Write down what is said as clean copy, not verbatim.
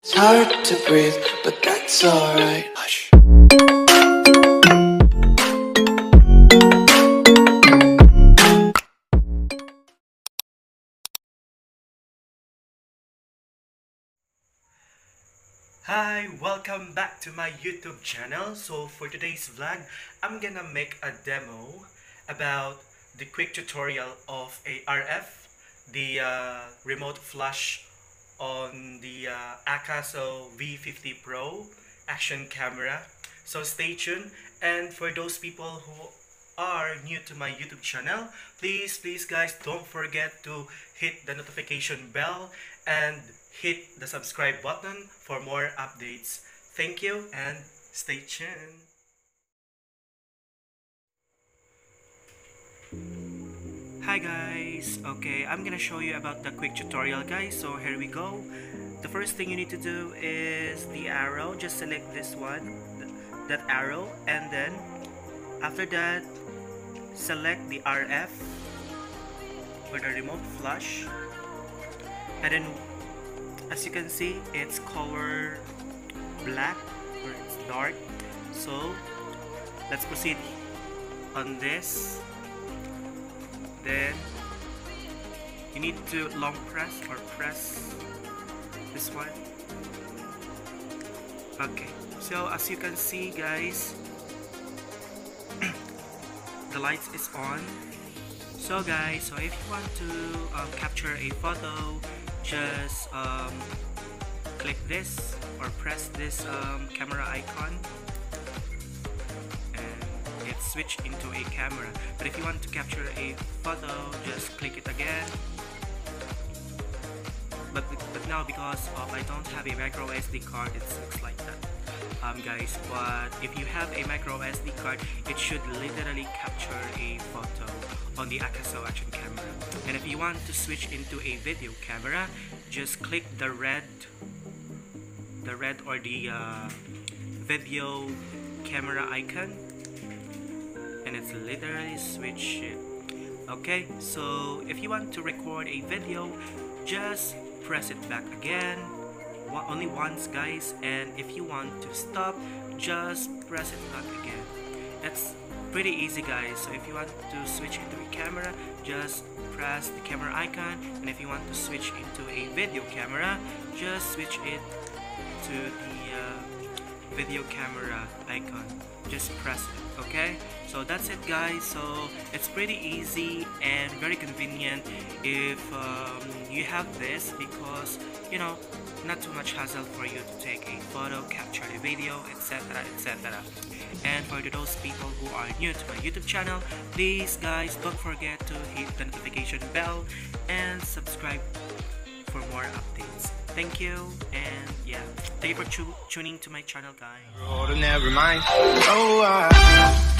It's hard to breathe, but that's alright. Hush. Hi, welcome back to my YouTube channel. So for today's vlog, I'm gonna make a demo about the quick tutorial of a RF, the remote flash on the Akaso v50 Pro action camera. So stay tuned, and for those people who are new to my YouTube channel, please guys, don't forget to hit the notification bell and hit the subscribe button for more updates. Thank you and stay tuned. Hi guys, okay, I'm gonna show you about the quick tutorial guys. So here we go. The first thing you need to do is the arrow. Just select this one, that arrow, and then after that select the RF or the remote flash, and then as you can see, it's color black or it's dark. So let's proceed on this. Then you need to long press or press this one. Okay, so as you can see guys, the lights is on. So guys, so if you want to capture a photo, just click this or press this camera icon and it switch into a camera. But if you want to capture a photo, just click it again. But now because I don't have a micro SD card, it looks like that guys. But if you have a micro SD card, it should literally capture a photo on the Akaso action camera. And if you want to switch into a video camera, just click the red or the video camera icon, and it's literally switch it. Okay, so if you want to record a video, just press it back again only once guys, and if you want to stop, just press it back again. It's pretty easy guys. So if you want to switch into a camera, just press the camera icon, and if you want to switch into a video camera, just switch it to the video camera icon. Just press it. Okay, so that's it guys. So it's pretty easy and very convenient if you have this, because you know, not too much hassle for you to take a photo, capture a video, etc. etc. And for those people who are new to my YouTube channel, please guys, don't forget to hit the notification bell and subscribe for more updates. Thank you, and yeah, thank you for tuning to my channel guys. Oh, never mind. Oh,